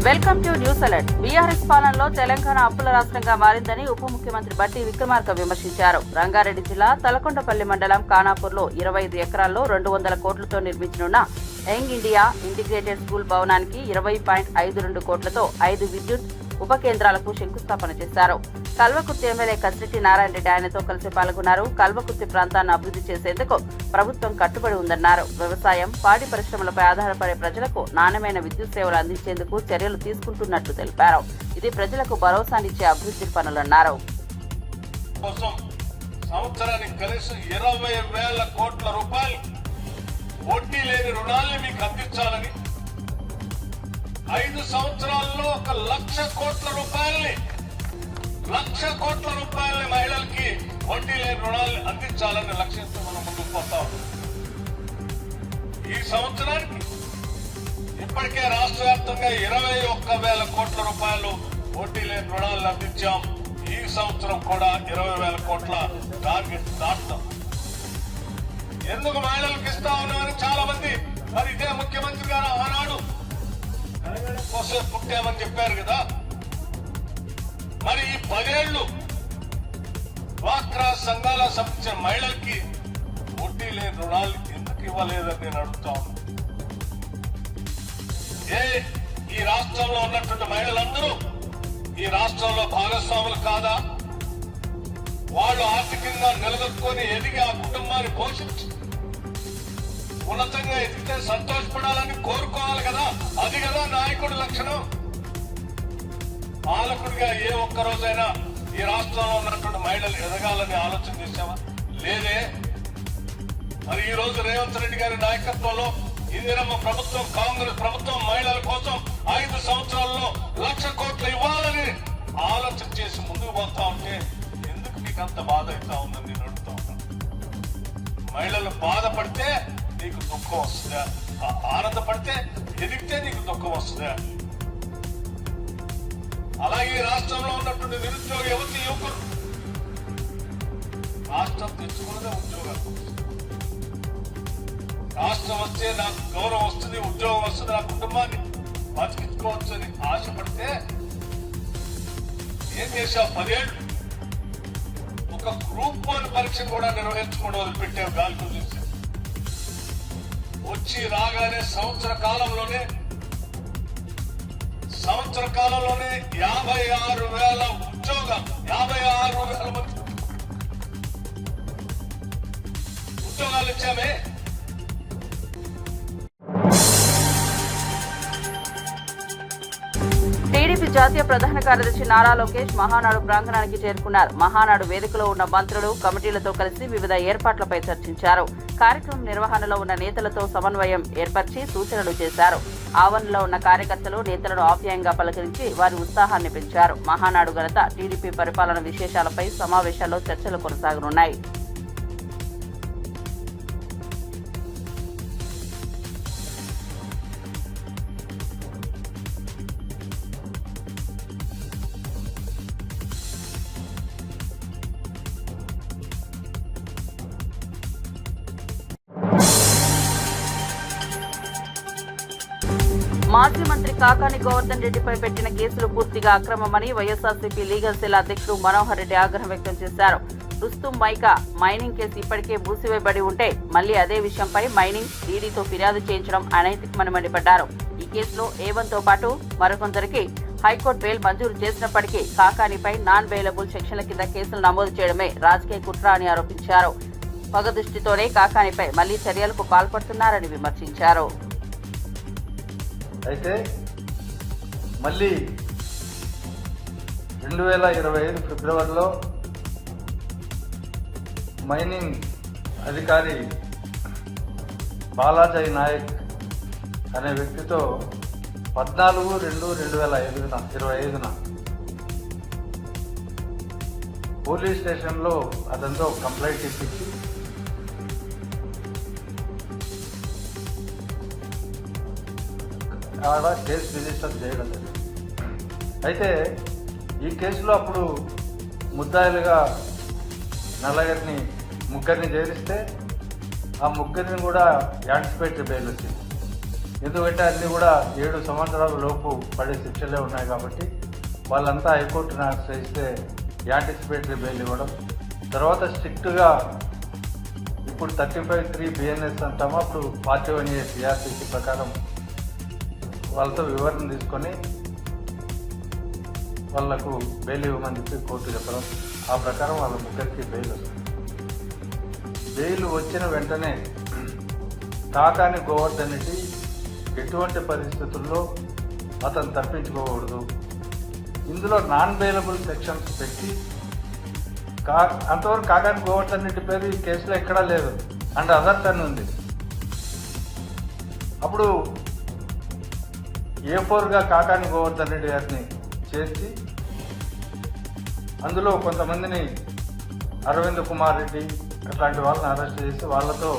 Welcome to news alert. BRS పాలనలో తెలంగాణ అప్పుల రాష్ట్రంగా మారిందని ఉప ముఖ్యమంత్రి బట్టి విక్రమార్క విమర్శించారు. రంగారెడ్డి జిల్లా తలకొండపల్లి మండలం ఖానాపూర్లో 25 ఎకరాల్లో 200 కోట్లతో నిర్మించనున్న యంగ్ ఇండియా ఇంటిగ్రేటెడ్ స్కూల్ భవనానికి 20.52 కోట్లతో 5 విద్యుత్ ఉప కేంద్రాలకు శంకుస్థాపన చేశారు. కల్వకుర్తి ఎమ్మెల్యే కసిరెడ్డి నారాయణ రెడ్డి ఆయనతో కలిసి పాల్గొన్నారు. కల్వకుర్తి ప్రాంతాన్ని అభివృద్ధి చేసేందుకు ప్రభుత్వం కట్టుబడి ఉందన్నారు. వ్యవసాయం, పాడి పరిశ్రమలపై ఆధారపడే ప్రజలకు నాణ్యమైన విద్యుత్ సేవలు అందించేందుకు చర్యలు తీసుకుంటున్నట్లు తెలిపారు. ఇది ప్రజలకు భరోసానిచ్చే అభివృద్ధి పనులన్నారు. సంవత్సరానికి కనీసం 20,000 కోట్ల రూపాయలు వడ్డీ లేని రుణాల్ని మీకు అందించాలని, 5 సంవత్సరాల్లో 1,00,000 కోట్ల రూపాయల్ని మహిళలకి వడ్డీ లేని రుణాలు అందించాలని లక్ష్యంతో మనం ముందుకు పోతాం. ఈ సంవత్సరానికి ఇప్పటికే రాష్ట్ర వ్యాప్తంగా 21,000 కోట్ల రూపాయలు వడ్డీ లేని రుణాలను అందించాం. ఈ సంవత్సరం కూడా 20,000 కోట్ల టార్గెట్ దాటుతాం. ఎందుకు మహిళలకు ఇస్తా ఉన్నామని చాలా మంది, మరి ఇదే ముఖ్యమంత్రి గారు ఆనాడు కోసం పుట్టామని చెప్పారు కదా, మరి ఈ 10 ఏళ్లు డ్వాక్రా సంఘాల సంబంధించిన మహిళలకి వడ్డీ లేని రుణాలు ఎందుకు ఇవ్వలేదని నేను అడుగుతా ఉన్నా. ఈ రాష్ట్రంలో ఉన్నటువంటి మహిళలందరూ ఈ రాష్ట్రంలో భాగస్వాములు కాదా? వాళ్ళు ఆర్థికంగా నిలదొక్కుని ఎదిగి ఆ కుటుంబాన్ని పోషించి ఉన్నతంగా ఎదిగితే సంతోషపడాలని కోరుకోవాలి కదా. అది కదా నాయకుడి లక్షణం. పాలకుడిగా ఏ ఒక్క రోజైనా ఈ రాష్ట్రంలో ఉన్నటువంటి మహిళలు ఎదగాలని ఆలోచన చేశామా? లేదే. మరి ఈ రోజు రేవంత్ రెడ్డి గారి నాయకత్వంలో ఇందిరమ్మ ప్రభుత్వం, కాంగ్రెస్ ప్రభుత్వం మహిళల కోసం 5 సంవత్సరాల్లో 1,00,000 కోట్లు ఇవ్వాలని ఆలోచన చేసి ముందుకు పోతా ఉంటే ఎందుకు మీకు అంత బాధ అవుతా ఉందని నేను అడుగుతా ఉన్నాను. మహిళలు బాధపడితే నీకు దుఃఖం వస్తుందా? ఆనందపడితే ఎదిగితే నీకు దుఃఖం వస్తుందా? అలాగే రాష్ట్రంలో ఉన్నటువంటి నిరుద్యోగ యువకులు రాష్ట్రం తెచ్చుకున్నదే ఉద్యోగాలు. రాష్ట్రం వస్తే నాకు గౌరవం వస్తుంది, ఉద్యోగం వస్తుంది, నా కుటుంబాన్ని బతికించుకోవచ్చు అని ఆశపడితే ఏం చేశావు? 10 ఏళ్ళు ఒక గ్రూప్ 1 పరీక్ష కూడా నిర్వహించుకోవడం వదిలిపెట్టావు. గాలికి చూసావు. వచ్చి రాగానే సంవత్సర కాలంలోనే 56,000 ఉద్యోగాలు, 56,000 మంది ఉద్యోగాలు ఇచ్చామే. టీడీపీ జాతీయ ప్రధాన కార్యదర్శి నారా లోకేష్ మహానాడు ప్రాంగణానికి చేరుకున్నారు. మహానాడు వేదికలో ఉన్న మంత్రులు, కమిటీలతో కలిసి వివిధ ఏర్పాట్లపై చర్చించారు. కార్యక్రమం నిర్వహణలో ఉన్న నేతలతో సమన్వయం ఏర్పరిచి సూచనలు చేశారు. ఆవరణలో ఉన్న కార్యకర్తలు నేతలను ఆప్యాయంగా పలకరించి వారి ఉత్సాహాన్ని పెంచారు. మహానాడు ఘనత, టీడీపీ పరిపాలన విశేషాలపై సమావేశాల్లో చర్చలు కొనసాగనున్నాయి. మాజీ మంత్రి కాకాని గోవర్ధన్ రెడ్డిపై పెట్టిన కేసులు పూర్తిగా అక్రమమని వైఎస్ఆర్సీపీ లీగల్ సెల్ అధ్యక్షుడు మనోహర్ రెడ్డి ఆగ్రహం వ్యక్తం చేశారు. రుస్తుం మైకా మైనింగ్ కేసు ఇప్పటికే మూసివేయబడి ఉంటే మళ్లీ అదే విషయంపై మైనింగ్ ఈడీతో ఫిర్యాదు చేయించడం అనైతికమని మండిపడ్డారు. ఈ కేసులో ఏవన్తో పాటు మరికొందరికి హైకోర్టు బెయిల్ మంజూరు చేసినప్పటికీ కాకానిపై నాన్ బెయిలబుల్ సెక్షన్ల కింద కేసులు నమోదు చేయడమే రాజకీయ కుట్ర అని ఆరోపించారు. పగ దృష్టితోనే కాకానిపై మళ్లీ చర్యలకు పాల్పడుతున్నారని విమర్శించారు. అయితే మళ్ళీ 2025 ఫిబ్రవరిలో మైనింగ్ అధికారి బాలాజీ నాయక్ అనే వ్యక్తితో 14/2/2025 పోలీస్ స్టేషన్లో అతనితో కంప్లైంట్ ఇప్పించి ఆడ కేసు రిజిస్టర్ చేయడం జరిగింది. అయితే ఈ కేసులో అప్పుడు ముద్దాయిలుగా నల్లగరిని ముగ్గురిని చేరిస్తే ఆ ముగ్గురిని కూడా యాంటిసిపేటరీ బెయిల్ వచ్చింది. ఎందుకంటే అన్నీ కూడా 7 సంవత్సరాల లోపు పడే శిక్షలే ఉన్నాయి కాబట్టి వాళ్ళంతా హైకోర్టును ఆశ్రయిస్తే యాంటిసిపేటరీ బెయిల్ ఇవ్వడం, తర్వాత స్ట్రిక్ట్గా ఇప్పుడు 35(3) బిఎన్ఎస్ అంటాము, అప్పుడు 41A సిఆర్పిసి ప్రకారం వాళ్ళతో వివరణ తీసుకొని వాళ్లకు బెయిల్ ఇవ్వమని చెప్పి కోర్టు చెప్పడం, ఆ ప్రకారం వాళ్ళ ముగ్గురికి బెయిల్ వస్తుంది. బెయిల్ వచ్చిన వెంటనే కాకాని గోవర్ధన్ రెడ్డి ఎటువంటి పరిస్థితుల్లో అతను తప్పించుకోకూడదు. ఇందులో నాన్ బెయిలబుల్ సెక్షన్స్ పెట్టి అంతవరకు కాకాని గోవర్ధన్ రెడ్డి పేరు ఈ కేసులో ఎక్కడా లేదు, అండ్ అదర్స్ అని ఉంది. అప్పుడు A4గా కాకాని గోవర్ధన్ రెడ్డి గారిని చేసి అందులో కొంతమందిని అరవింద్ కుమార్ రెడ్డి అట్లాంటి వాళ్ళని అరెస్ట్ చేసి వాళ్ళతో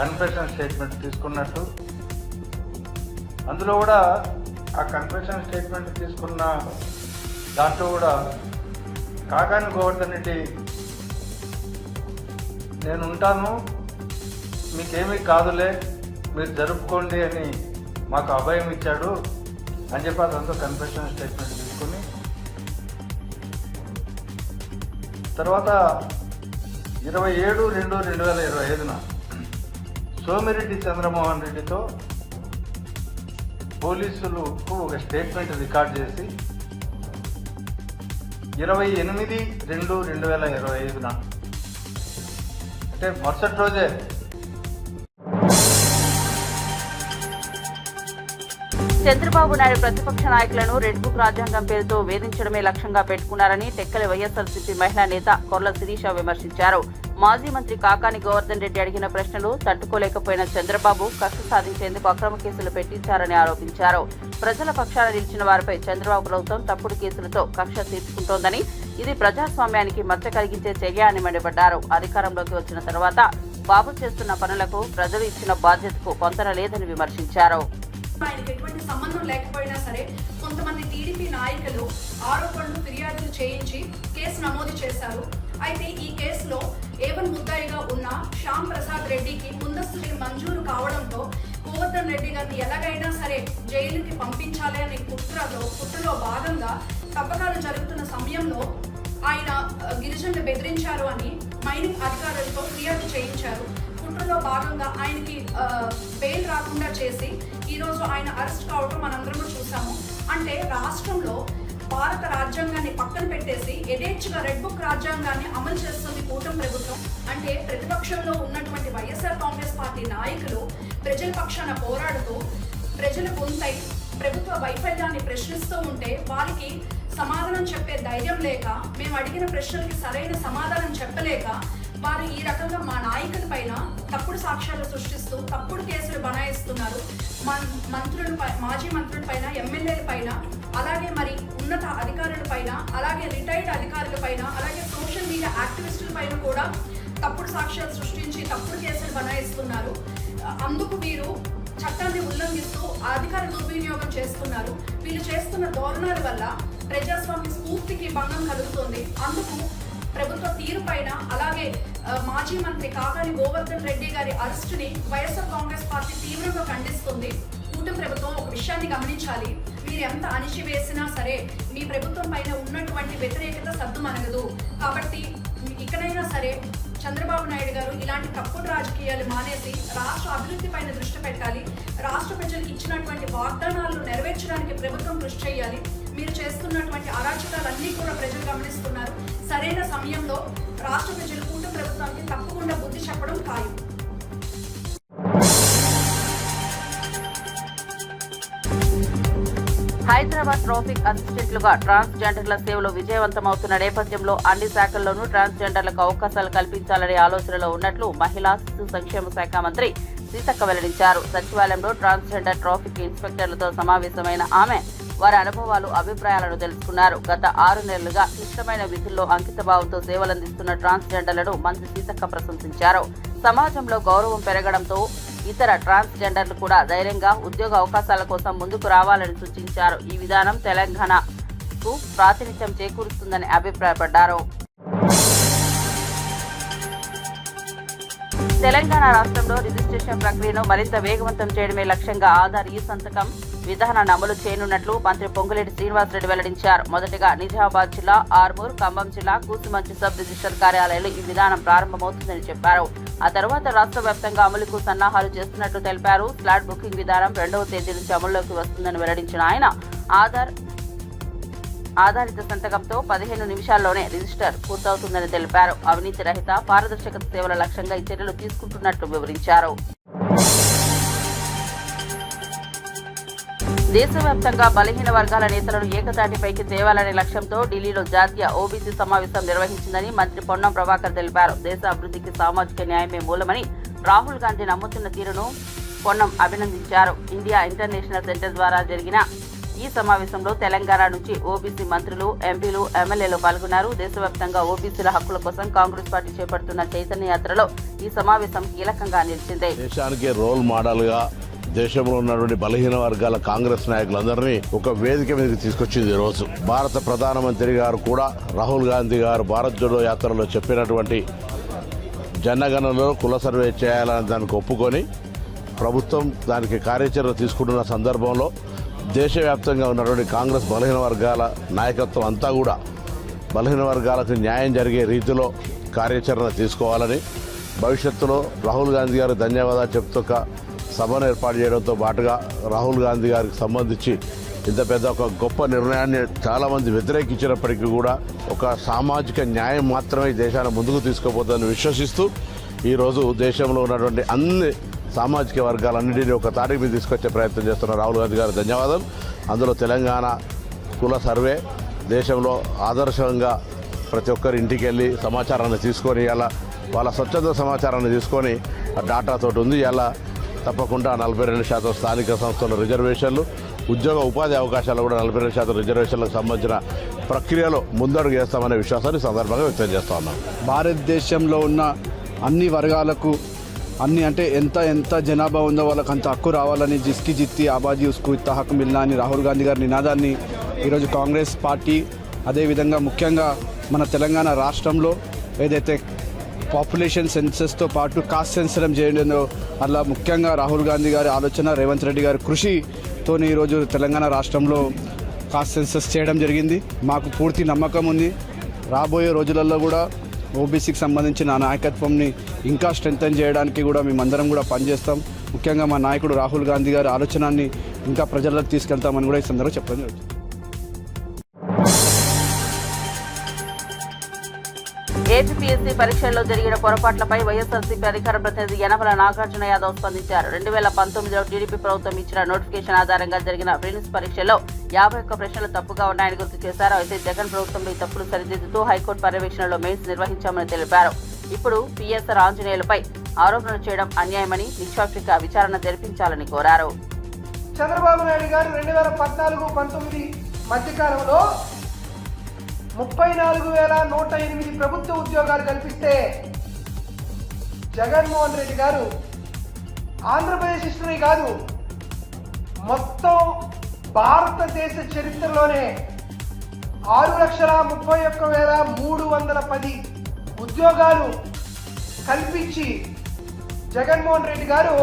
కన్ఫెషన్ స్టేట్మెంట్ తీసుకున్నట్టు, అందులో కూడా ఆ కన్ఫెషన్ స్టేట్మెంట్ తీసుకున్న దాంట్లో కూడా కాకాని గోవర్ధన్ రెడ్డి నేను ఉంటాను, మీకేమీ కాదులే, మీరు జరుపుకోండి అని మాకు అభయం ఇచ్చాడు అని చెప్పి అదంతా కన్ఫెషన్ స్టేట్మెంట్ తీసుకుని తర్వాత 27/2/2025 సోమిరెడ్డి చంద్రమోహన్ రెడ్డితో పోలీసులకు ఒక స్టేట్మెంట్ రికార్డ్ చేసి 28/2/2025 అంటే మరుసటి రోజే చంద్రబాబు నాయుడు ప్రతిపక్ష నాయకులను రెడ్ బుక్ రాజ్యాంగం పేరుతో వేధించడమే లక్ష్యంగా పెట్టుకున్నారని టెక్కలి వైఎస్ఆర్సీపీ మహిళా నేత కొర్ల శిరీష విమర్శించారు. మాజీ మంత్రి కాకాని గోవర్ధన్ రెడ్డి అడిగిన ప్రశ్నలు తట్టుకోలేకపోయిన చంద్రబాబు కక్ష సాధించేందుకు అక్రమ కేసులు పెట్టించారని ఆరోపించారు. ప్రజల పక్షాన నిలిచిన వారిపై చంద్రబాబు ప్రభుత్వం తప్పుడు కేసులతో కక్ష తీర్చుకుంటోందని, ఇది ప్రజాస్వామ్యానికి మచ్చ కలిగించే చర్య అని మండిపడ్డారు. అధికారంలోకి వచ్చిన తర్వాత బాబు చేస్తున్న పనులకు ప్రజలు ఇచ్చిన బాధ్యతకు పొంతన లేదని విమర్శించారు. ఆయనకి ఎటువంటి సంబంధం లేకపోయినా సరే కొంతమంది టీడీపీ నాయకులు ఆరోపణలు ఫిర్యాదులు చేయించి కేసు నమోదు చేశారు. అయితే ఈ కేసులో A1 ముద్దాయిగా ఉన్న శ్యామ్ ప్రసాద్ రెడ్డికి ముందస్తు మంజూరు కావడంతో గోవర్ధన్ రెడ్డి గారిని ఎలాగైనా సరే జైలుకి పంపించాలి అనే కుట్రలో భాగంగా తవ్వకాలు జరుగుతున్న సమయంలో ఆయన గిరిజనులు బెదిరించారు అని మైనింగ్ అధికారులతో ఫిర్యాదు చేయించారు. కుట్రలో భాగంగా ఆయనకి బెయిల్ రాకుండా చేసి ఈరోజు ఆయన అరెస్ట్ కావడం మనందరం చూసాము. అంటే రాష్ట్రంలో భారత రాజ్యాంగాన్ని పక్కన పెట్టేసి యథేచ్ఛగా రెడ్ బుక్ రాజ్యాంగాన్ని అమలు చేస్తుంది కూటమి ప్రభుత్వం. అంటే ప్రతిపక్షంలో ఉన్నటువంటి వైఎస్ఆర్ కాంగ్రెస్ పార్టీ నాయకులు ప్రజల పక్షాన పోరాడుతూ ప్రజల గొంతై ప్రభుత్వ వైఫల్యాన్ని ప్రశ్నిస్తూ ఉంటే వారికి సమాధానం చెప్పే ధైర్యం లేక, మేము అడిగిన ప్రశ్నలకి సరైన సమాధానం చెప్పలేక వారు ఈ రకంగా మా నాయకుల పైన తప్పుడు సాక్ష్యాలు సృష్టిస్తూ తప్పుడు కేసులు బనాయిస్తున్నారు. మాజీ మంత్రుల పైన, ఎమ్మెల్యేల పైన, అలాగే మరి ఉన్నత అధికారుల పైన, అలాగే రిటైర్డ్ అధికారుల పైన, అలాగే సోషల్ మీడియా యాక్టివిస్టుల పైన కూడా తప్పుడు సాక్ష్యాలు సృష్టించి తప్పుడు కేసులు బనాయిస్తున్నారు. అందుకు వీరు చట్టాన్ని ఉల్లంఘిస్తూ అధికార దుర్వినియోగం చేస్తున్నారు. వీళ్ళు చేస్తున్న ధోరణాల వల్ల ప్రజాస్వామ్య స్ఫూర్తికి భంగం కలుగుతుంది. అందుకు ప్రభుత్వ తీరు పైన, అలాగే మాజీ మంత్రి కాకాని గోవర్ధన్ రెడ్డి గారి అరెస్టుని వైఎస్ఆర్ కాంగ్రెస్ పార్టీ తీవ్రంగా ఖండిస్తుంది. కూటమి ప్రభుత్వం ఒక విషయాన్ని గమనించాలి, మీరు ఎంత అణిచివేసినా సరే మీ ప్రభుత్వం పైన ఉన్నటువంటి వ్యతిరేకత సద్దుమణగదు. కాబట్టి ఇకనైనా సరే చంద్రబాబు నాయుడు గారు ఇలాంటి తప్పుడు రాజకీయాలు మానేసి రాష్ట్ర అభివృద్ధి పైన దృష్టి పెట్టాలి. రాష్ట్ర ప్రజలకు ఇచ్చినటువంటి వాగ్దానాలను నెరవేర్చడానికి ప్రభుత్వం కృషి చేయాలి. మీరు చేస్తున్నటువంటి అరాచకాలన్నీ కూడా ప్రజలు గమనిస్తున్నారు. సరైన సమయంలో రాష్ట్ర ప్రజలు కూటమి ప్రభుత్వానికి తప్పకుండా బుద్ధి చెప్పడం ఖాయం. హైదరాబాద్ ట్రాఫిక్ అసిస్టెంట్లుగా ట్రాన్స్జెండర్ల సేవలు విజయవంతమవుతున్న నేపథ్యంలో అన్ని శాఖల్లోనూ ట్రాన్స్జెండర్లకు అవకాశాలు కల్పించాలనే ఆలోచనలో ఉన్నట్లు మహిళా శిశు సంక్షేమ శాఖ మంత్రి సీతక్క వెల్లడించారు. సచివాలయంలో ట్రాన్స్జెండర్ ట్రాఫిక్ ఇన్స్పెక్టర్లతో సమావేశమైన ఆమె వారి అనుభవాలు, అభిప్రాయాలను తెలుసుకున్నారు. గత 6 నెలలుగా క్లిష్టమైన విధుల్లో అంకితభావంతో సేవలందిస్తున్న ట్రాన్స్జెండర్లను మంత్రి సీతక్క ప్రశంసించారు. సమాజంలో గౌరవం పెరగడంతో ఇతర ట్రాన్స్జెండర్లు కూడా ధైర్యంగా ఉద్యోగ అవకాశాల కోసం ముందుకు రావాలని సూచించారు. ఈ విధానం తెలంగాణకు ప్రాతినిధ్యం చేకూరుస్తుందని అభిప్రాయపడ్డారు. తెలంగాణ రాష్ట్రంలో రిజిస్ట్రేషన్ ప్రక్రియను మరింత వేగవంతం చేయడమే లక్ష్యంగా ఆధార్ ఈ సంతకం విధానాన్ని అమలు చేయనున్నట్లు మంత్రి పొంగులేటి శ్రీనివాసరెడ్డి వెల్లడించారు. మొదటగా నిజామాబాద్ జిల్లా, ఆర్మూర్, ఖమ్మం జిల్లా, కూసుమంచి సబ్ రిజిస్టర్ కార్యాలయాల్లో ఈ విధానం ప్రారంభమవుతుందని చెప్పారు. ఆ తర్వాత రాష్ట్ర వ్యాప్తంగా అమలుకు సన్నాహాలు చేస్తున్నట్లు తెలిపారు. స్లాట్ బుకింగ్ విధానం 2వ తేదీ నుంచి అమల్లోకి వస్తుందని వెల్లడించిన ఆయన ఆధారిత సంతకంతో 15 నిమిషాల్లోనే రిజిస్టర్ పూర్తవుతుందని తెలిపారు. అవినీతి రహిత పారదర్శకత సేవల లక్ష్యంగా ఈ చర్యలు తీసుకుంటున్నట్లు వివరించారు. దేశవ్యాప్తంగా బలహీన వర్గాల నేతలను ఏకతాటిపైకి తేవాలనే లక్ష్యంతో ఢిల్లీలో జాతీయ ఓబీసీ సమావేశం నిర్వహించిందని మంత్రి పొన్నం ప్రభాకర్ తెలిపారు. దేశ అభివృద్ధికి సామాజిక న్యాయమే మూలమని రాహుల్ గాంధీ నమ్ముతున్న తీరును పొన్నం అభినందించారు. ఇండియా ఇంటర్నేషనల్ సెంటర్ ద్వారా జరిగిన ఈ సమావేశంలో తెలంగాణ నుంచి ఓబీసీ మంత్రులు, ఎంపీలు, ఎమ్మెల్యేలు పాల్గొన్నారు. దేశవ్యాప్తంగా ఓబీసీల హక్కుల కోసం కాంగ్రెస్ పార్టీ చేపడుతున్న చైతన్య యాత్రలో ఈ సమావేశం కీలకంగా నిలిచింది. దేశానికి రోల్ మోడల్ గా దేశంలో ఉన్నటువంటి బలహీన వర్గాల కాంగ్రెస్ నాయకులందరినీ ఒక వేదిక మీదకి తీసుకొచ్చింది. ఈ రోజు భారత ప్రధానమంత్రి గారు కూడా రాహుల్ గాంధీ గారు భారత్ జోడో యాత్రలో చెప్పినటువంటి జనగణనలో కుల సర్వే చేయాలని దానికి ఒప్పుకొని ప్రభుత్వం దానికి కార్యాచరణ తీసుకుంటున్న సందర్భంలో దేశవ్యాప్తంగా ఉన్నటువంటి కాంగ్రెస్ బలహీన వర్గాల నాయకత్వం అంతా కూడా బలహీన వర్గాలకు న్యాయం జరిగే రీతిలో కార్యాచరణ తీసుకోవాలని, భవిష్యత్తులో రాహుల్ గాంధీ గారు ధన్యవాదాలు చెప్తూ ఒక సభను ఏర్పాటు చేయడంతో పాటుగా రాహుల్ గాంధీ గారికి సంబంధించి ఇంత పెద్ద ఒక గొప్ప నిర్ణయాన్ని చాలామంది వ్యతిరేకించినప్పటికీ కూడా ఒక సామాజిక న్యాయం మాత్రమే దేశాన్ని ముందుకు తీసుకుపోతుందని విశ్వసిస్తూ ఈరోజు దేశంలో ఉన్నటువంటి అన్ని సామాజిక వర్గాలన్నింటినీ ఒక తాటికి మీద తీసుకొచ్చే ప్రయత్నం చేస్తున్న రాహుల్ గాంధీ గారు ధన్యవాదాలు. అందులో తెలంగాణ కుల సర్వే దేశంలో ఆదర్శంగా ప్రతి ఒక్కరి ఇంటికి వెళ్ళి సమాచారాన్ని తీసుకొని ఇలా వాళ్ళ స్వచ్ఛంద సమాచారాన్ని తీసుకొని డాటాతోటి ఉంది. ఇలా తప్పకుండా 42% స్థానిక సంస్థల రిజర్వేషన్లు, ఉద్యోగ ఉపాధి అవకాశాలు కూడా 42% రిజర్వేషన్లకు సంబంధించిన ప్రక్రియలో ముందడుగు వేస్తామనే విశ్వాసాన్ని సందర్భంగా వ్యక్తం చేస్తా ఉన్నాం. భారతదేశంలో ఉన్న అన్ని వర్గాలకు అంటే ఎంత జనాభా ఉందో వాళ్ళకి అంత హక్కు రావాలని జిస్కి జిత్తి ఆబాదీ ఉస్కు ఇత్తా హక్కు మిల్నా అని రాహుల్ గాంధీ గారి నినాదాన్ని ఈరోజు కాంగ్రెస్ పార్టీ, అదేవిధంగా ముఖ్యంగా మన తెలంగాణ రాష్ట్రంలో ఏదైతే పాపులేషన్ సెన్సెస్తో పాటు కాస్ట్ సెన్సరం చేయడంలో అలా ముఖ్యంగా రాహుల్ గాంధీ గారి ఆలోచన, రేవంత్ రెడ్డి గారి కృషితో ఈరోజు తెలంగాణ రాష్ట్రంలో కాస్ట్ సెన్సస్ చేయడం జరిగింది. మాకు పూర్తి నమ్మకం ఉంది. రాబోయే రోజులలో కూడా ఓబీసీకి సంబంధించిన నాయకత్వంని ఇంకా స్ట్రెంథెన్ చేయడానికి కూడా మేమందరం కూడా పనిచేస్తాం. ముఖ్యంగా మా నాయకుడు రాహుల్ గాంధీ గారి ఆలోచనని ఇంకా ప్రజలకు తీసుకెళ్తామని కూడా ఈ సందర్భంగా చెప్పడం జరుగుతుంది. ఏపీఎస్సీ పరీక్షల్లో జరిగిన పొరపాట్లపై వైఎస్ఆర్సీపీ అధికార ప్రతినిధి యనమల నాగార్జున యాదవ్ స్పందించారు. 2019లో టీడీపీ ప్రభుత్వం ఇచ్చిన నోటిఫికేషన్ ఆధారంగా జరిగిన ప్రిలిమ్స్ పరీక్షల్లో 51 ప్రశ్నలు తప్పుగా ఉన్నాయని గుర్తు చేశారు. అయితే జగన్ ప్రభుత్వంలో ఈ తప్పులు సరిదిద్దుతూ హైకోర్టు పర్యవేక్షణలో మెయిన్స్ నిర్వహించామని తెలిపారు. ఇప్పుడు పిఎస్ఆర్ ఆంజనేయులపై ఆరోపణలు చేయడం అన్యాయమని నిష్పాక్షిక విచారణ జరిపించాలని కోరారు. చంద్రబాబు నాయుడు గారు 2014-19 మధ్యకాలంలో 34,108 ప్రభుత్వ ఉద్యోగాలు కల్పిస్తే జగన్మోహన్ రెడ్డి గారు ఆంధ్రప్రదేశ్ హిస్టరీ కాదు, మొత్తం భారతదేశ చరిత్రలోనే 6,31,310 ఉద్యోగాలు కల్పించి జగన్మోహన్ రెడ్డి గారు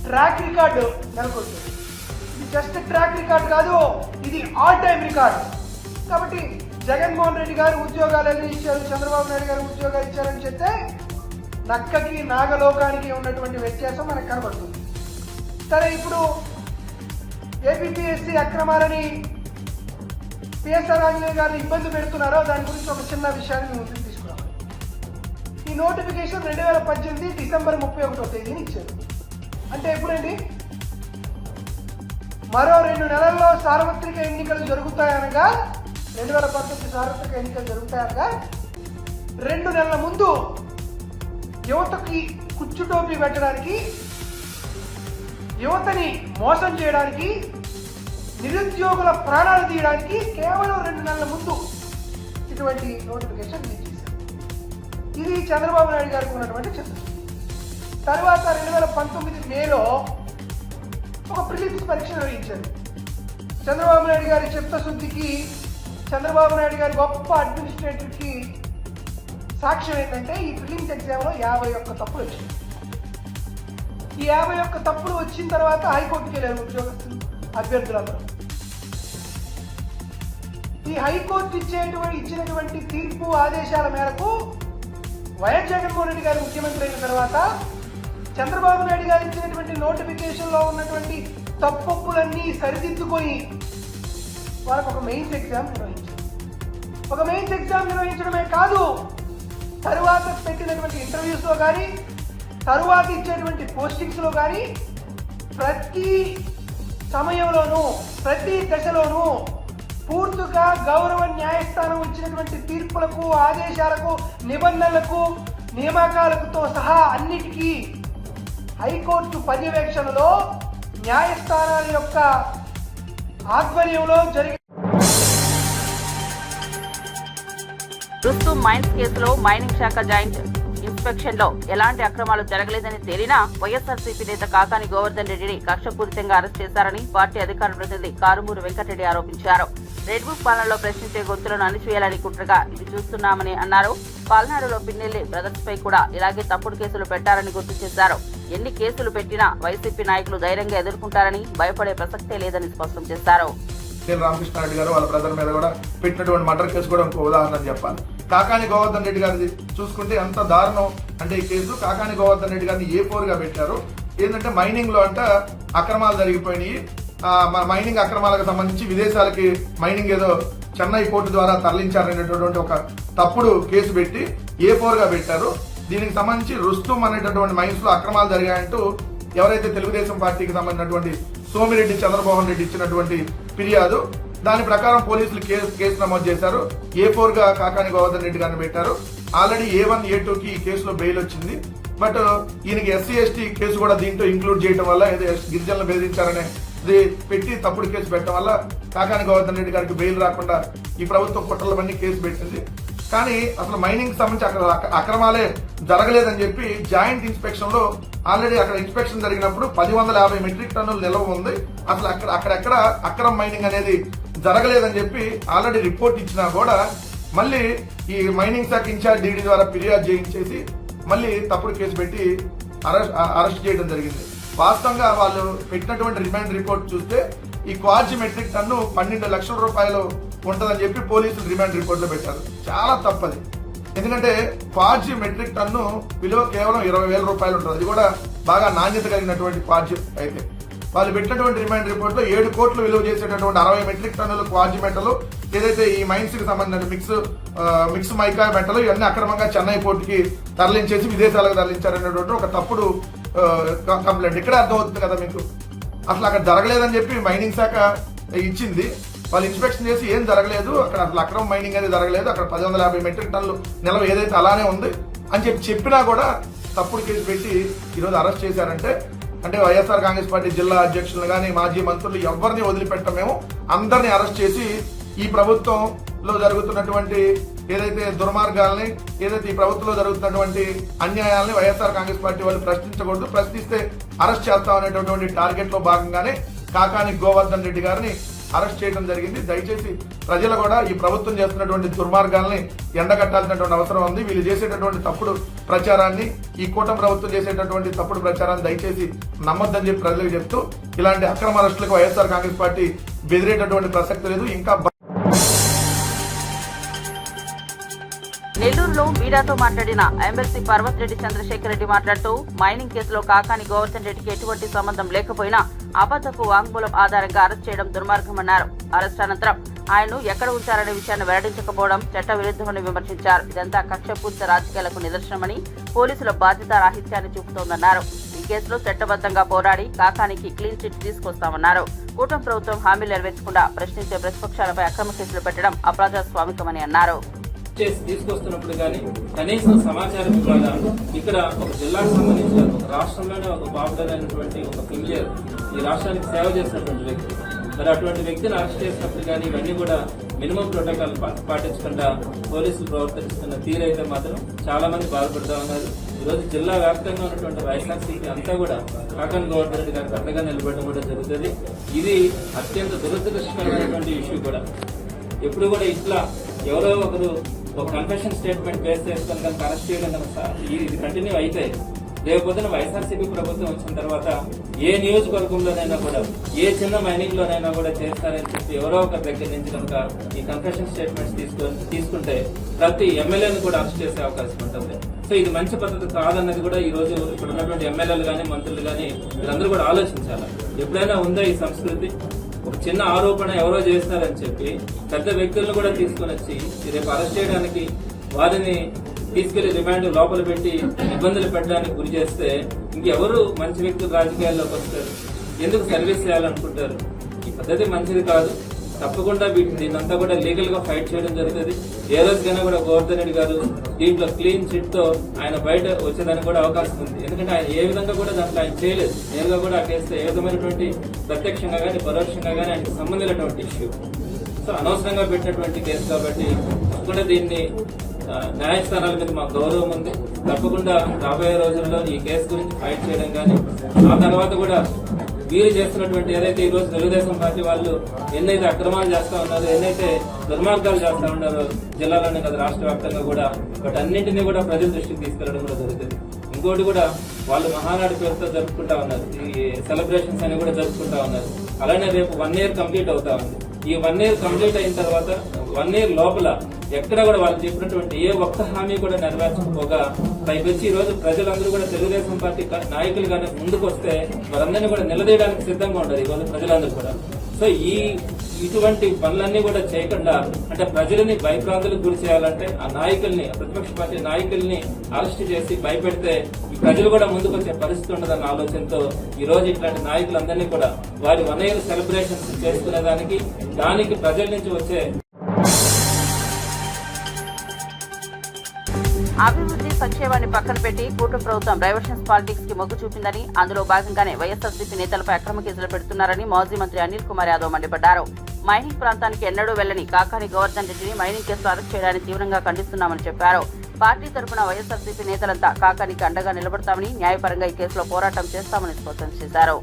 ట్రాక్ రికార్డు నెలకొల్పారు. ఇది జస్ట్ ట్రాక్ రికార్డు కాదు, ఇది ఆల్ టైమ్ రికార్డు. కాబట్టి జగన్మోహన్ రెడ్డి గారు ఉద్యోగాలు ఎలా ఇచ్చారు, చంద్రబాబు నాయుడు గారు ఉద్యోగాలు ఇచ్చారని చెప్తే నక్కకి నాగలోకానికి ఉన్నటువంటి వ్యత్యాసం మనకు కనబడుతుంది. సరే, ఇప్పుడు ఏపీఎస్సీ అక్రమాలని పిఎస్ఆర్ ఆంజనేయ గారిని ఇబ్బంది పెడుతున్నారో దాని గురించి ఒక చిన్న విషయాన్ని ముందుకు తీసుకున్నాం. ఈ నోటిఫికేషన్ 2018 డిసెంబర్ 31వ తేదీని ఇచ్చారు. అంటే ఎప్పుడండి? మరో 2 నెలల్లో సార్వత్రిక ఎన్నికలు జరుగుతాయనగా, 2019 సార్వత్రిక ఎన్నికలు జరుగుతాయనగా 2 నెలల ముందు యువతకి కుచ్చుటోపీ పెట్టడానికి, యువతని మోసం చేయడానికి, నిరుద్యోగుల ప్రాణాలు తీయడానికి కేవలం 2 నెలల ముందు ఇటువంటి నోటిఫికేషన్ రిలీజ్ చేశారు. ఇది చంద్రబాబు నాయుడు గారికి ఉన్నటువంటి చిత్తశుద్ధి. తర్వాత 2019 మేలో ఒక ప్రిలిమ్స్ పరీక్ష నిర్వహించారు. చంద్రబాబు నాయుడు గారి చిత్తశుద్ధికి, చంద్రబాబు నాయుడు గారి గొప్ప అడ్మినిస్ట్రేటర్కి సాక్ష్యం ఏంటంటే ఈ ప్రిలిమ్స్ ఎగ్జామ్లో 51 తప్పులు వచ్చినాయి. ఈ 51 తప్పులు వచ్చిన తర్వాత హైకోర్టుకి వెళ్ళారు ఉద్యోగస్తులు అభ్యర్థులందరూ. ఈ హైకోర్టు ఇచ్చినటువంటి తీర్పు ఆదేశాల మేరకు వైఎస్ జగన్మోహన్ రెడ్డి గారు ముఖ్యమంత్రి అయిన తర్వాత చంద్రబాబు నాయుడు గారు ఇచ్చినటువంటి నోటిఫికేషన్లో ఉన్నటువంటి తప్పులన్నీ సరిదిద్దుకొని వాళ్ళకు ఒక మెయిన్స్ ఎగ్జామ్ నిర్వహించారు. ఒక మెయిన్స్ ఎగ్జామ్ నిర్వహించడమే కాదు, తరువాత పెట్టినటువంటి ఇంటర్వ్యూస్లో కానీ తరువాత ఇచ్చేటువంటి పోస్టింగ్స్లో కానీ ప్రతి సమయంలోనూ ప్రతి దశలోనూ పూర్తిగా గౌరవ న్యాయస్థానం ఇచ్చినటువంటి తీర్పులకు ఆదేశాలకు నిబంధనలకు నియామకాలతో సహా అన్నిటికీ హైకోర్టు పర్యవేక్షణలో న్యాయస్థానాల యొక్క ఆధ్వర్యంలో జరిగే రుస్తుం మైన్స్ కేసులో మైనింగ్ శాఖ జాయింట్ ఇన్స్పెక్షన్ లో ఎలాంటి అక్రమాలు జరగలేదని తేలినా వైఎస్ఆర్సీపీ నేత కాకాని గోవర్ధన్ రెడ్డిని కక్షపూరితంగా అరెస్ట్ చేశారని పార్టీ అధికార ప్రతినిధి కారుమూరు వెంకటరెడ్డి ఆరోపించారు. రెడ్ బుక్ పాలనలో ప్రశ్నించే గొంతులను అణిచివేయాలని కుట్రగా ఇది చూస్తున్నామని అన్నారు. పాల్నాడులో పిన్నెల్లి బ్రదర్స్ పై కూడా ఇలాగే తప్పుడు కేసులు పెట్టారని గుర్తు చేశారు. ఎన్ని కేసులు పెట్టినా వైసీపీ నాయకులు ధైర్యంగా ఎదుర్కొంటారని భయపడే ప్రసక్తే లేదని స్పష్టం చేశారు. రామకృష్ణారెడ్డి గారు వాళ్ళ బ్రదర్ మీద కూడా పెట్టినటువంటి మర్డర్ కేసు కూడా ఇంకో ఉదాహరణ చెప్పాలి. కాకాని గోవర్ధన్ రెడ్డి గారిది చూసుకుంటే ఎంత దారుణం అంటే ఈ కేసు కాకాని గోవర్ధన్ రెడ్డి గారిని A4 గా పెట్టారు. ఏంటంటే మైనింగ్ లో అంట అక్రమాలు జరిగిపోయినాయి. మైనింగ్ అక్రమాలకు సంబంధించి విదేశాలకి మైనింగ్ ఏదో చెన్నై కోర్టు ద్వారా తరలించారనేటటువంటి ఒక తప్పుడు కేసు పెట్టి A4 గా పెట్టారు. దీనికి సంబంధించి రుస్తుం అనేటటువంటి మైన్స్ లో అక్రమాలు జరిగాయంటూ ఎవరైతే తెలుగుదేశం పార్టీకి సంబంధించినటువంటి సోమిరెడ్డి చంద్రమోహన్ రెడ్డి ఇచ్చినటువంటి ఫిర్యాదు, దాని ప్రకారం పోలీసులు కేసు నమోదు చేశారు. A4 గా కాకాని గోవర్ధన్ రెడ్డి గారిని పెట్టారు. ఆల్రెడీ A1, A2కి ఈ కేసులో బెయిల్ వచ్చింది. బట్ ఈయనకి SC/ST కేసు కూడా దీంట్లో ఇంక్లూడ్ చేయడం వల్ల ఏదో గిరిజనులు బెదిరించారనే పెట్టి తప్పుడు కేసు పెట్టడం వల్ల కాకాని గోవర్ధన్ రెడ్డి గారికి బెయిల్ రాకుండా ఈ ప్రభుత్వం కుట్రలవన్నీ కేసు పెట్టింది. కానీ అసలు మైనింగ్ సంబంధించి అక్కడ అక్రమాలే జరగలేదని చెప్పి జాయింట్ ఇన్స్పెక్షన్ లో ఆల్రెడీ అక్కడ ఇన్స్పెక్షన్ జరిగినప్పుడు 1050 మెట్రిక్ టన్నులు నిల్వ ఉంది. అసలు అక్కడెక్కడ అక్రమ మైనింగ్ అనేది జరగలేదని చెప్పి ఆల్రెడీ రిపోర్ట్ ఇచ్చినా కూడా మళ్ళీ ఈ మైనింగ్ శాఖ ఇన్ఛార్జ్ DD ద్వారా ఫిర్యాదు చేయించేసి మళ్ళీ తప్పుడు కేసు పెట్టి అరెస్ట్ చేయడం జరిగింది. వాస్తవంగా వాళ్ళు పెట్టినటువంటి రిమాండ్ రిపోర్ట్ చూస్తే ఈ క్వార్జీ మెట్రిక్ టన్ను 12 లక్షల రూపాయలు ఉంటుందని చెప్పి పోలీసులు రిమాండ్ రిపోర్ట్ లో పెట్టారు. చాలా తప్పది. ఎందుకంటే క్వార్జీ మెట్రిక్ టన్ను విలువ కేవలం 20,000 రూపాయలు ఉంటుంది. అది కూడా బాగా నాణ్యత కలిగినటువంటి క్వార్జీ అయితే వాళ్ళు పెట్టినటువంటి రిమాండ్ రిపోర్ట్ లో 7 కోట్లు విలువ చేసేటటువంటి 60 మెట్రిక్ టన్నులు క్వార్జీ మెటలు ఏదైతే ఈ మైన్స్ కి సంబంధించిన మిక్స్ మైకా మెటలు ఇవన్నీ అక్రమంగా చెన్నై పోర్టుకి తరలించేసి విదేశాలకు తరలించారనేటువంటి ఒక తప్పుడు కంప్లైంట్. ఇక్కడ అర్థమవుతుంది కదా మీకు. అసలు అక్కడ జరగలేదని చెప్పి మైనింగ్ శాఖ ఇచ్చింది. వాళ్ళు ఇన్స్పెక్షన్ చేసి ఏం జరగలేదు, అక్కడ అసలు అక్రమ మైనింగ్ అనేది జరగలేదు, అక్కడ 1050 మెట్రిక్ టన్నులు నిల్వ ఏదైతే అలానే ఉంది అని చెప్పినా కూడా తప్పుడు కేసు పెట్టి ఈరోజు అరెస్ట్ చేశారంటే అంటే వైఎస్ఆర్ కాంగ్రెస్ పార్టీ జిల్లా అధ్యక్షులు కానీ మాజీ మంత్రులు ఎవరిని వదిలిపెట్టం, మేము అందరినీ అరెస్ట్ చేసి ఈ ప్రభుత్వంలో జరుగుతున్నటువంటి ఏదైతే దుర్మార్గాల్ని ఏదైతే ఈ ప్రభుత్వంలో జరుగుతున్నటువంటి అన్యాయాల్ని వైఎస్ఆర్ కాంగ్రెస్ పార్టీ వాళ్ళు ప్రశ్నించకూడదు, ప్రశ్నిస్తే అరెస్ట్ చేస్తాం అనేటటువంటి టార్గెట్ లో భాగంగానే కాకాని గోవర్ధన్ రెడ్డి గారిని అరెస్ట్ చేయడం జరిగింది. దయచేసి ప్రజలు కూడా ఈ ప్రభుత్వం చేస్తున్నటువంటి దుర్మార్గాల్ని ఎండగట్టాల్సినటువంటి అవసరం ఉంది. వీళ్ళు చేసేటటువంటి తప్పుడు ప్రచారాన్ని, ఈ కూటమి ప్రభుత్వం చేసేటటువంటి తప్పుడు ప్రచారాన్ని దయచేసి నమ్మొద్దని చెప్పి ప్రజలకు చెప్తూ ఇలాంటి అక్రమ అరెస్టులకు వైఎస్ఆర్ కాంగ్రెస్ పార్టీ బెదిరేటటువంటి ప్రసక్తి లేదు. ఇంకా నెల్లూరులో మీడియాతో మాట్లాడిన ఎమ్మెల్సీ పర్వత్ రెడ్డి చంద్రశేఖర్ రెడ్డి మాట్లాడుతూ మైనింగ్ కేసులో కాకాని గోవర్ధన్ రెడ్డికి ఎటువంటి సంబంధం లేకపోయినా అబద్ధపు వాంగ్మూలం ఆధారంగా అరెస్ట్ చేయడం దుర్మార్గమన్నారు. అరెస్ట్ అనంతరం ఆయన్ను ఎక్కడ ఉంచారనే విషయాన్ని వెల్లడించకపోవడం చట్ట విరుద్ధమని విమర్శించారు. ఇదంతా కక్షపూరిత రాజకీయాలకు నిదర్శనమని, పోలీసుల బాధ్యత రాహిత్యాన్ని చూపుతోందన్నారు. ఈ కేసులో చట్టబద్ధంగా పోరాడి కాకానికి క్లీన్ చిట్ తీసుకొస్తామన్నారు. కూటమి ప్రభుత్వం హామీలు నెరవేర్చకుండా ప్రశ్నించే ప్రతిపక్షాలపై అక్రమ కేసులు పెట్టడం అప్రజాస్వామికమని అన్నారు. తీసుకొస్తున్నప్పుడు కానీ కనీసం సమాచారం ఇవ్వాలా? ఇక్కడ ఒక జిల్లాకు సంబంధించిన ఒక రాష్ట్రంలోనే ఒక పాపులర్ అయినటువంటి ఒక ఫిమిలియర్ ఈ రాష్ట్రానికి సేవ చేసినటువంటి వ్యక్తి, మరి అటువంటి వ్యక్తిని అరెస్ట్ చేసినప్పుడు కానీ ఇవన్నీ కూడా మినిమం ప్రోటోకాల్ పాటించకుండా పోలీసులు ప్రవర్తిస్తున్న తీరైతే మాత్రం చాలా మంది బాధపడుతూ ఉన్నారు. ఈరోజు జిల్లా వ్యాప్తంగా ఉన్నటువంటి వైఎస్ఆర్సీపీ అంతా కూడా కాకాని గోవర్ధన్ రెడ్డి గారికి అండగా నిలబడడం కూడా జరుగుతుంది. ఇది అత్యంత దురదృష్టకరమైనటువంటి ఇష్యూ కూడా. ఎప్పుడు కూడా ఇట్లా ఎవరో ఒకరు ఒక కన్ఫెషన్ స్టేట్మెంట్ బేస్ చేసుకుని కనుక అరెస్ట్ చేయడం కనుక ఇది కంటిన్యూ అయితే లేకపోతే వైఎస్ఆర్సీపీ ప్రభుత్వం వచ్చిన తర్వాత ఏ నియోజకవర్గంలోనైనా కూడా ఏ చిన్న మైనింగ్ లోనైనా కూడా చేస్తారని చెప్పి ఎవరో ఒకరి దగ్గర నుంచి కనుక ఈ కన్ఫెషన్ స్టేట్మెంట్స్ తీసుకుంటే ప్రతి ఎమ్మెల్యేని కూడా అరెస్ట్ చేసే అవకాశం ఉంటుంది. సో ఇది మంచి పద్ధతి కాదన్నది కూడా ఈ రోజు ఇక్కడ ఉన్నటువంటి ఎమ్మెల్యేలు కానీ మంత్రులు కానీ వీరందరూ కూడా ఆలోచించాలి. ఎప్పుడైనా ఉందా ఈ సంస్కృతి? ఒక చిన్న ఆరోపణ ఎవరో చేస్తారని చెప్పి పెద్ద వ్యక్తులను కూడా తీసుకుని వచ్చి రేపు అరెస్ట్ చేయడానికి వారిని తీసుకెళ్లి రిమాండ్ లోపల పెట్టి ఇబ్బందులు పెట్టడానికి గురి చేస్తే ఇంకెవరు మంచి వ్యక్తులు రాజకీయాల్లోకి వస్తారు? ఎందుకు సర్వీస్ చేయాలనుకుంటారు? ఈ పద్ధతి మంచిది కాదు. తప్పకుండా దీన్నంతా కూడా లీగల్ గా ఫైట్ చేయడం జరుగుతుంది. ఏ రోజుకైనా కూడా గోవర్ధన్ రెడ్డి గారు దీంట్లో క్లీన్ చిట్ తో ఆయన బయట వచ్చేదానికి కూడా అవకాశం ఉంది. ఎందుకంటే ఆయన ఏ విధంగా కూడా దాంట్లో ఆయన చేయలేదు. నేరుగా కూడా ఆ కేసులో ఏ విధమైనటువంటి ప్రత్యక్షంగా కానీ పరోక్షంగా కానీ ఆయనకు సంబంధించినటువంటి ఇష్యూ. సో అనవసరంగా పెట్టినటువంటి కేసు కాబట్టి తప్పకుండా దీన్ని న్యాయస్థానాల మీద మాకు గౌరవం ఉంది. తప్పకుండా రాబోయే రోజుల్లో ఈ కేసు గురించి ఫైట్ చేయడం కానీ ఆ తర్వాత కూడా వీరు చేస్తున్నటువంటి ఏదైతే ఈ రోజు తెలుగుదేశం పార్టీ వాళ్ళు ఎన్నైతే అక్రమాలు చేస్తా ఉన్నారో, ఎన్నైతే దుర్మార్గాలు చేస్తా ఉన్నారో జిల్లాలోనే కదా రాష్ట్ర వ్యాప్తంగా కూడా వాటన్నింటినీ కూడా ప్రజల దృష్టికి తీసుకెళ్లడం కూడా జరుగుతుంది. ఇంకోటి కూడా వాళ్ళు మహానాడు పేరుతో జరుపుకుంటా ఉన్నారు. ఈ సెలబ్రేషన్స్ అని కూడా జరుపుకుంటా ఉన్నారు. అలానే రేపు 1 year కంప్లీట్ అవుతా ఉంది. ఈ 1 year కంప్లీట్ అయిన తర్వాత 1 year లోపల ఎక్కడ కూడా వాళ్ళు చెప్పినటువంటి ఏ ఒక్క హామీ కూడా నెరవేర్చకపోగా పైపెచ్చి ఈ రోజు ప్రజలందరూ కూడా తెలుగుదేశం పార్టీ నాయకులు కానీ ముందుకు వస్తే వారందరినీ కూడా నిలదీయడానికి సిద్ధంగా ఉంటారు ఈ రోజు ప్రజలందరూ కూడా. సో ఇటువంటి పనులన్నీ కూడా చేయకుండా అంటే ప్రజలని భయభ్రాంతులకు గురి చేయాలంటే ఆ నాయకుల్ని, ప్రతిపక్ష పార్టీ నాయకుల్ని అరెస్ట్ చేసి భయపెడితే ఈ ప్రజలు కూడా ముందుకు వచ్చే పరిస్థితి ఉండదన్న ఆలోచనతో ఈ రోజు ఇట్లాంటి నాయకులందరినీ కూడా వారి 1 year సెలబ్రేషన్స్ చేసుకునేదానికి దానికి ప్రజల నుంచి వచ్చే అభివృద్ధి సంక్షేమాన్ని పక్కన పెట్టి కూటమి ప్రభుత్వం డైవర్షన్స్ పాలిటిక్స్ కి మొగ్గు చూపిందని, అందులో భాగంగానే వైఎస్ఆర్సీపీ నేతలపై అక్రమ కేసులు పెడుతున్నారని మాజీ మంత్రి అనిల్ కుమార్ యాదవ్ మండిపడ్డారు. మైనింగ్ ప్రాంతానికి ఎన్నడూ వెళ్లని కాకాని గోవర్ధన్ రెడ్డిని మైనింగ్ కేసులో అరెస్ట్ చేయడాన్ని తీవ్రంగా ఖండిస్తున్నామని చెప్పారు. పార్టీ తరఫున వైఎస్ఆర్సీపీ నేతలంతా కాకానికి అండగా నిలబడతామని, న్యాయపరంగా ఈ కేసులో పోరాటం చేస్తామని స్పష్టం చేశారు.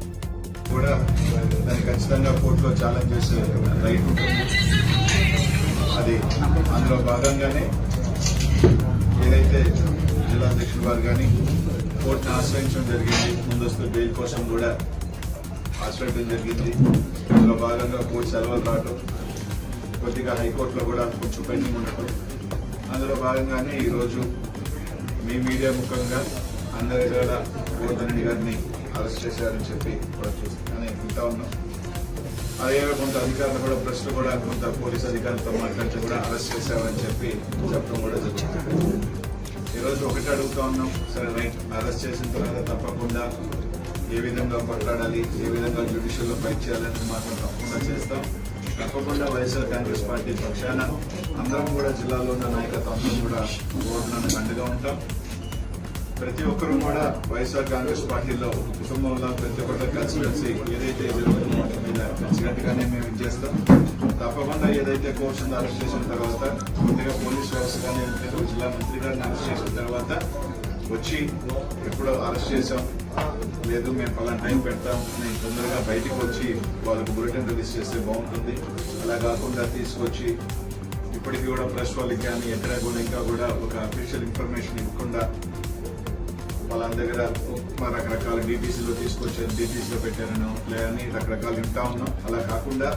ఏదైతే జిల్లా అధ్యక్షులు వారు కానీ కోర్టును ఆశ్రయించడం జరిగింది, ముందస్తు బెయిల్ కోసం కూడా ఆశ్రయించడం జరిగింది. అందులో భాగంగా కోర్టు సెలవులు రావడం, కొద్దిగా హైకోర్టులో కూడా కొంచెం పెండింగ్ ఉండటం, అందులో భాగంగానే ఈరోజు మీ మీడియా ముఖంగా అందరి కూడా గోవర్ధన్ రెడ్డి గారిని అరెస్ట్ చేశారని చెప్పి కూడా చూస్తానే వింటా ఉన్నాం. అదే కొంత అధికారులు కూడా ప్రశ్నలు కూడా కొంత పోలీసు అధికారులతో మాట్లాడితే కూడా అరెస్ట్ చేశామని చెప్పి చెప్పడం కూడా జరుగుతుంది. ఈరోజు ఒకటి అడుగుతా ఉన్నాం, సరే రైట్, అరెస్ట్ చేసిన తర్వాత తప్పకుండా ఏ విధంగా కొట్లాడాలి, ఏ విధంగా జ్యుడిషియల్లో ఫైట్ చేయాలని మాత్రం తప్పకుండా చేస్తాం. తప్పకుండా వైఎస్ఆర్ కాంగ్రెస్ పార్టీ పక్షాన అందరం కూడా జిల్లాలో ఉన్న నాయకత్వం అందరం కూడా ఓట్లను అండగా ఉంటాం. ప్రతి ఒక్కరూ కూడా వైఎస్ఆర్ కాంగ్రెస్ పార్టీలో కుటుంబంలో ప్రతి ఒక్కరు కలిసి ఏదైతే జరుగుతుందో మీద కలిసికట్టుగానే మేము ఇచ్చేస్తాం. తప్పకుండా ఏదైతే కోర్టును అరెస్ట్ చేసిన తర్వాత కొద్దిగా పోలీస్ వ్యవస్థ కానీ జిల్లా మంత్రి గారిని అరెస్ట్ చేసిన తర్వాత వచ్చి ఎప్పుడో అరెస్ట్ చేశాం, లేదు మేము పలానా టైం పెడతాం అని తొందరగా బయటకు వచ్చి వాళ్ళకు బులెటిన్ రిలీజ్ చేస్తే బాగుంటుంది. అలా కాకుండా తీసుకొచ్చి ఇప్పటికీ కూడా ప్రెస్ వాళ్ళకి కానీ ఎక్కడ కూడా ఇంకా కూడా ఒక అఫీషియల్ ఇన్ఫర్మేషన్ ఇవ్వకుండా వాళ్ళ దగ్గర రకరకాల డీటీసీలో తీసుకొచ్చారు, డీటీసీలో పెట్టారనో లేదని రకరకాలు వింటా ఉన్నాం. అలా కాకుండా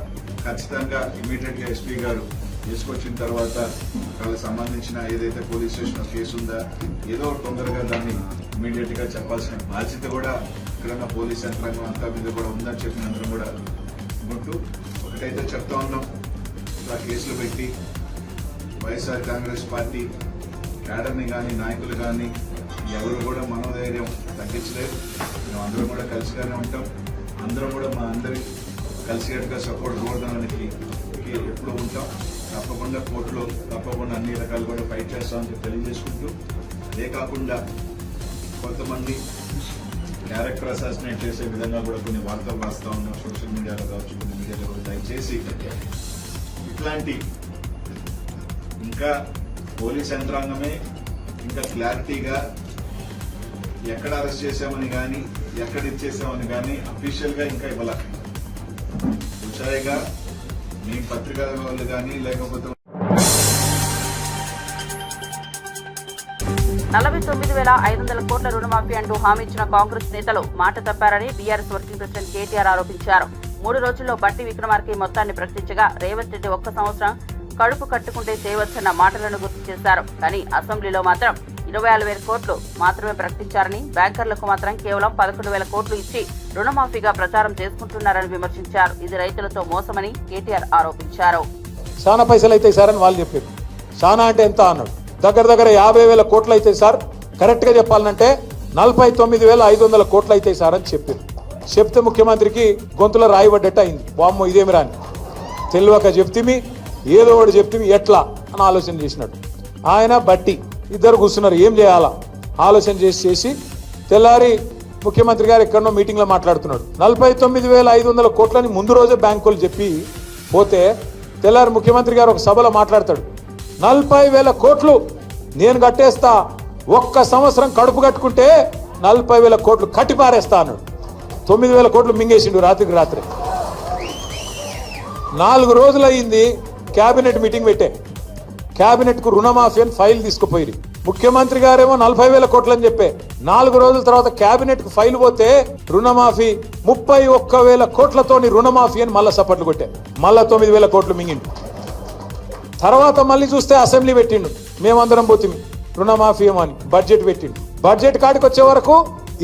ఖచ్చితంగా ఇమీడియట్ గా ఎస్పీ గారు తీసుకొచ్చిన తర్వాత వాళ్ళకి సంబంధించిన ఏదైతే పోలీస్ స్టేషన్ కేసు ఉందా ఏదో తొందరగా దాన్ని ఇమీడియట్ గా చెప్పాల్సిన బాధ్యత కూడా ఇక్కడ పోలీస్ యంత్రాంగం అంతా మీద కూడా ఉందని చెప్పినందుకు కూడా ఉంటూ ఒకటైతే చెప్తా ఉన్నాం, ఇలా కేసులు పెట్టి వైఎస్ఆర్ కాంగ్రెస్ పార్టీ క్యాడర్ని కానీ నాయకులు కానీ ఎవరు కూడా మనోధైర్యం తగ్గించలేదు. మేము అందరం కూడా కలిసిగానే ఉంటాం. అందరం కూడా మా అందరి కలిసికట్టుగా సపోర్ట్ కోరడానికి ఎప్పుడు ఉంటాం. తప్పకుండా కోర్టులో తప్పకుండా అన్ని రకాలు కూడా ఫైట్ చేస్తామని తెలియజేసుకుంటూ, అదే కాకుండా కొంతమంది క్యారెక్టర్ అసాసినేట్ చేసే విధంగా కూడా కొన్ని వార్తలు రాస్తా ఉన్నాం సోషల్ మీడియాలో కావచ్చు, కొన్ని మీడియాలో కూడా. దయచేసి ఇట్లాంటి ఇంకా పోలీస్ యంత్రాంగమే ఇంకా క్లారిటీగా ఎక్కడ అరెస్ట్ చేశామని కానీ ఎక్కడ ఇచ్చేసామని కానీ అఫీషియల్ గా ఇంకా ఇవ్వాల. ఉచాయిగా మీ పత్రికా వాళ్ళు కానీ లేకపోతే 49,500 కోట్ల రుణమాఫీ అంటూ హామీ ఇచ్చిన కాంగ్రెస్ నేతలు మాట తప్పారని బీఆర్ఎస్ వర్కింగ్ ప్రెసిడెంట్ కేటీఆర్ ఆరోపించారు. 3 రోజుల్లో బట్టి విక్రమార్క మొత్తాన్ని ప్రకటించగా రేవంత్ రెడ్డి 1 సంవత్సరం కడుపు కట్టుకుంటే చేయవచ్చన్న మాటలను గుర్తు చేశారు. కానీ అసెంబ్లీలో మాత్రం 26,000 కోట్లు మాత్రమే ప్రకటించారని, బ్యాంకర్లకు మాత్రం కేవలం 11,000 కోట్లు ఇచ్చి రుణమాఫీగా ప్రచారం చేసుకుంటున్నారని విమర్శించారు. ఇది రైతులతో మోసమని కేటీఆర్ ఆరోపించారు. చాలా పైసలు అయితే సార్ అని వాళ్ళు చెప్పారు. చాలా అంటే ఎంత అన్నాడు. దగ్గర 50,000 కోట్లు అయితే సార్, కరెక్ట్గా చెప్పాలంటే 49,500 కోట్లు అయితే సార్ అని చెప్పారు. చెప్తే ముఖ్యమంత్రికి గొంతులో రాయబడ్డట్టు అయింది. వామ్మో ఇదేమి రాని తెలియక చెప్తిమి, ఏదో ఒకటి చెప్తిమి ఎట్లా అని ఆలోచన చేసినాడు. ఆయన బట్టి ఇద్దరు కూర్చున్నారు, ఏం చేయాలా ఆలోచన చేసి తెల్లారి ముఖ్యమంత్రి గారు ఎక్కడనో మీటింగ్లో మాట్లాడుతున్నాడు. 49,500 కోట్లని ముందు రోజే బ్యాంకులు చెప్పి పోతే తెల్లారి ముఖ్యమంత్రి గారు ఒక సభలో మాట్లాడతాడు. 40,000 కోట్లు నేను కట్టేస్తా, 1 సంవత్సరం కడుపు కట్టుకుంటే 40,000 కోట్లు కట్టి పారేస్తా అన్నాడు. 9,000 కోట్లు మింగేసిండు రాత్రికి రాత్రి. 4 రోజులు అయింది క్యాబినెట్ మీటింగ్ పెట్టే. క్యాబినెట్కు రుణమాఫీ అని ఫైల్ తీసుకుపోయి ముఖ్యమంత్రి గారేమో 40,000 కోట్లు అని చెప్పే. 4 రోజుల తర్వాత క్యాబినెట్కు ఫైల్ పోతే రుణమాఫీ 31,000 కోట్లతోని రుణమాఫీ అని మళ్ళా సపట్లు కొట్టే. మళ్ళా 9,000 కోట్లు మింగిండు. తర్వాత మళ్ళీ చూస్తే అసెంబ్లీ పెట్టిండు, మేమందరం పోతిమి రుణమాఫీ ఏమో అని బడ్జెట్ పెట్టిండు. బడ్జెట్ కాడికి వచ్చే వరకు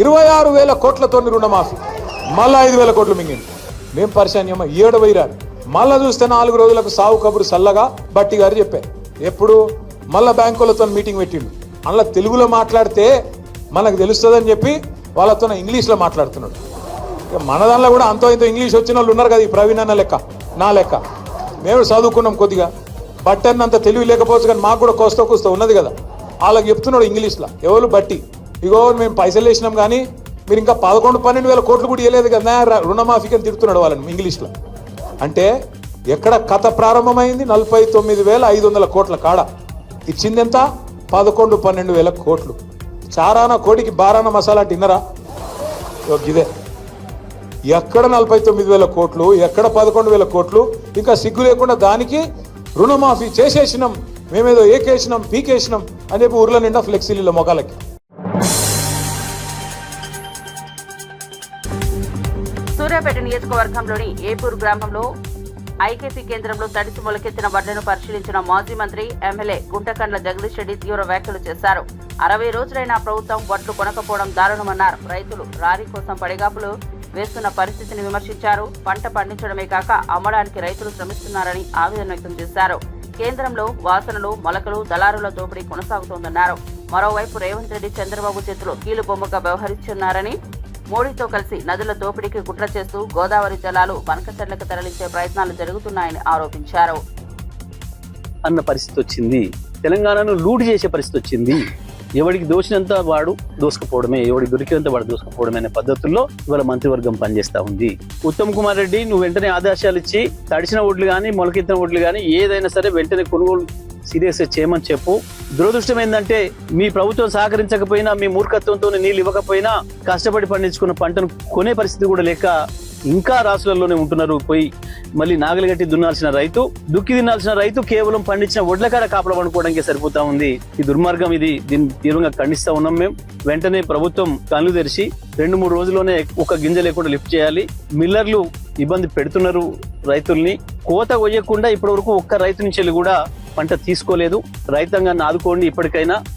26,000 కోట్లతోని రుణమాఫీ, మళ్ళా 5,000 కోట్లు మింగిండు. మేము పరిశాన్యమా 7 వైరారు. మళ్ళా చూస్తే 4 రోజులకు సావు కబురు సల్లగా బట్టి గారు చెప్పారు. ఎప్పుడు మళ్ళా బ్యాంకులతో మీటింగ్ పెట్టిండు. అందులో తెలుగులో మాట్లాడితే మనకు తెలుస్తుందని చెప్పి వాళ్ళతో ఇంగ్లీష్లో మాట్లాడుతున్నాడు. మన దానిలో కూడా అంతో ఇంతో ఇంగ్లీష్ వచ్చిన వాళ్ళు ఉన్నారు కదా, ఈ ప్రవీణ్ అన్న లెక్క నా లెక్క. మేము చదువుకున్నాం కొద్దిగా, బట్టన్న అంత తెలివి లేకపోవచ్చు కానీ మాకు కూడా కోస్తా ఉన్నది కదా. వాళ్ళకి చెప్తున్నాడు ఇంగ్లీష్లో, ఎవరు బట్టి ఇగో మేము పైసలు వేసినాం కానీ మీరు ఇంకా 11-12,000 కోట్లు కూడా ఇవ్వలేదు కదా రుణమాఫీకి అని తిడుతున్నాడు వాళ్ళని ఇంగ్లీష్లో. అంటే ఎక్కడ కథ ప్రారంభమైంది? 49,500 కోట్ల కాడ ఇచ్చింది ఎంత? 11-12,000 కోట్లు. చారాన కోడికి బారాన మసాలా తిన్నరా? ఇదే ఎక్కడ 49,000 కోట్లు, ఎక్కడ 11,000 కోట్లు. ఇంకా సిగ్గు లేకుండా దానికి రుణమాఫీ చేసేసినాం, మేమేదో ఏకేసినాం పీకేసినాం అని చెప్పి ఊర్ల నిండా ఫ్లెక్సీల మొఖాలకి. సూర్యాపేట నియోజకవర్గంలోని ఏపూర్ గ్రామంలో ఐకేపీ కేంద్రంలో తడిసి మొలకెత్తిన వడ్లను పరిశీలించిన మాజీ మంత్రి ఎమ్మెల్యే గుంటకండ్ల జగదీష్ రెడ్డి తీవ్ర వ్యాఖ్యలు చేశారు. 60 రోజులైన ప్రభుత్వం వడ్లు కొనకపోవడం దారుణమన్నారు. రైతులు రారీ కోసం పడిగాపులు వేస్తున్న పరిస్థితిని విమర్శించారు. పంట పండించడమే కాక అమ్మడానికి రైతులు శ్రమిస్తున్నారని ఆవేదన వ్యక్తం చేశారు. కేంద్రంలో వాసనలు, మొలకలు, దళారుల దోపిడీ కొనసాగుతోందన్నారు. మరోవైపు రేవంత్ రెడ్డి చంద్రబాబు చేతిలో కీలుబొమ్మగా వ్యవహరిస్తున్నారని, మోడీతో కలిసి నదుల దోపిడీకి కుట్ర చేస్తూ గోదావరి జలాలు బనకచెర్లకు తరలించే ప్రయత్నాలు జరుగుతున్నాయని ఆరోపించారు. అన్న పరిస్థితి వచ్చింది. తెలంగాణను లూటు చేసే పరిస్థితి వచ్చింది. ఎవడికి దోచినంత వాడు దోసుకుపోవడమే, ఎవడికి దొరికినంత వాడు దోసుకుపోవడమే అనే పద్ధతుల్లో ఇవాళ మంత్రివర్గం పనిచేస్తా ఉంది. ఉత్తమ్ కుమార్ రెడ్డి నువ్వు వెంటనే ఆదేశాలు ఇచ్చి తడిసిన ఒడ్లు కానీ మొలకెత్తిన ఒడ్లు కానీ ఏదైనా సరే వెంటనే కొనుగోలు సీరియస్ చేయమని చెప్పు. దురదృష్టం ఏంటంటే మీ ప్రభుత్వం సహకరించకపోయినా, మీ మూర్ఖత్వంతో నీళ్ళు ఇవ్వకపోయినా కష్టపడి పండించుకున్న పంటను కొనే పరిస్థితి కూడా లేక ఇంకా రాష్ట్రాల్లోనే ఉంటున్నారు. పోయి మళ్ళీ నాగలిగట్టి దున్నాల్సిన రైతు, దుక్కి తినాల్సిన రైతు కేవలం పండించిన ఒడ్ల కాడ కాపలా పండుకోవడానికి సరిపోతా ఉంది. ఈ దుర్మార్గం, ఇది దీన్ని తీవ్రంగా ఖండిస్తా ఉన్నాం. మేము వెంటనే ప్రభుత్వం కళ్ళు తెరిచి 2-3 రోజుల్లోనే ఒక గింజ లేకుండా లిఫ్ట్ చేయాలి. మిల్లర్లు ఇబ్బంది పెడుతున్నారు రైతుల్ని. కోత కొయ్యకుండా ఇప్పటి వరకు ఒక్క రైతు నుంచి కూడా పంట తీసుకోలేదు. రైతాంగాన్ని ఆదుకోండి.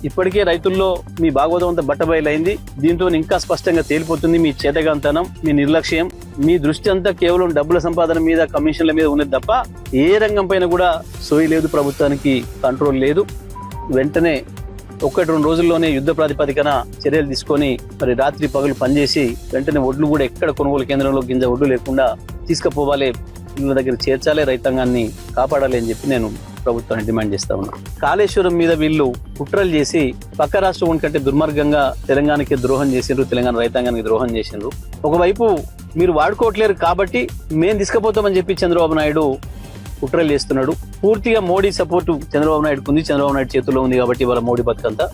ఇప్పటికే రైతుల్లో మీ భాగవతం అంతా బట్టబయలైంది. దీంతో ఇంకా స్పష్టంగా తేలిపోతుంది మీ చేతగాంతనం, మీ నిర్లక్ష్యం, మీ దృష్టి అంతా కేవలం డబ్బుల సంపాదన మీద, కమిషన్ల మీద ఉన్నది తప్ప ఏ రంగం పైన కూడా సోయి లేదు. ప్రభుత్వానికి కంట్రోల్ లేదు. వెంటనే 1-2 రోజుల్లోనే యుద్ధ ప్రాతిపదికన చర్యలు తీసుకొని మరి రాత్రి పగలు పనిచేసి వెంటనే ఒడ్లు కూడా ఎక్కడ కొనుగోలు కేంద్రంలో గింజ ఒడ్లు లేకుండా తీసుకుపోవాలి, ఇళ్ళ దగ్గర చేర్చాలి, రైతాంగాన్ని కాపాడాలి అని చెప్పి నేను ప్రభుత్వాన్ని డిమాండ్ చేస్తా ఉన్నా. కాళేశ్వరం మీద వీళ్ళు కుట్రలు చేసి పక్క రాష్ట్రం కంటే దుర్మార్గంగా తెలంగాణకి ద్రోహం చేసిండ్రు, తెలంగాణ రైతాంగానికి ద్రోహం చేసిండ్రు. ఒకవైపు మీరు వాడుకోవట్లేరు కాబట్టి మేము తీసుకుపోతామని చెప్పి చంద్రబాబు నాయుడు కుట్రలు చేస్తున్నాడు. పూర్తిగా మోడీ సపోర్టు చంద్రబాబు నాయుడుకు ఉంది, చంద్రబాబు నాయుడు చేతుల్లో ఉంది కాబట్టి ఇవాళ మోడీ బతుకంతా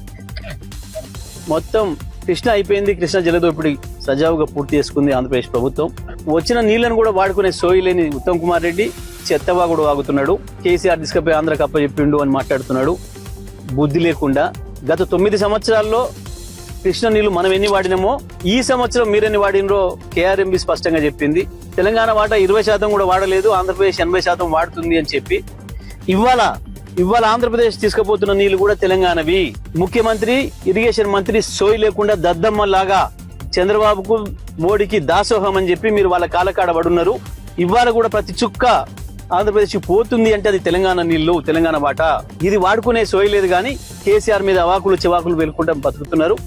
మొత్తం కృష్ణ అయిపోయింది. కృష్ణ జలదోపిడి సజావుగా పూర్తి చేసుకుంది ఆంధ్రప్రదేశ్ ప్రభుత్వం. వచ్చిన నీళ్లను కూడా వాడుకునే సోయి లేని ఉత్తమ్ కుమార్ రెడ్డి చెత్తవాగుడు వాగుతున్నాడు. కేసీఆర్ తీసుకుపోయి ఆంధ్ర కప్ప చెప్పిండు అని మాట్లాడుతున్నాడు. బుద్ధి లేకుండా గత 9 సంవత్సరాల్లో కృష్ణ నీళ్లు మనం ఎన్ని వాడినామో ఈ సంవత్సరం మీరెన్ని వాడినరో కేఆర్ఎంబి స్పష్టంగా చెప్పింది. తెలంగాణ వాటా 20% కూడా వాడలేదు, ఆంధ్రప్రదేశ్ 80% వాడుతుంది అని చెప్పి ఇవాళ ఆంధ్రప్రదేశ్ తీసుకుపోతున్న నీళ్లు కూడా తెలంగాణవి. ముఖ్యమంత్రి, ఇరిగేషన్ మంత్రి సోయి లేకుండా దద్దమ్మలాగా చంద్రబాబుకు మోడీకి దాసోహం అని చెప్పి మీరు వాళ్ళ కాలకాడ పడున్నారు. ఇవాళ కూడా ప్రతి చుక్క ఆంధ్రప్రదేశ్ పోతుంది అంటే అది తెలంగాణ నీళ్లు, తెలంగాణ వాటా. ఇది వాడుకునే సోయి లేదు కానీ కేసీఆర్ మీద అవాకులు చివాకులు వెలుకుంటా బతుకుతున్నారు.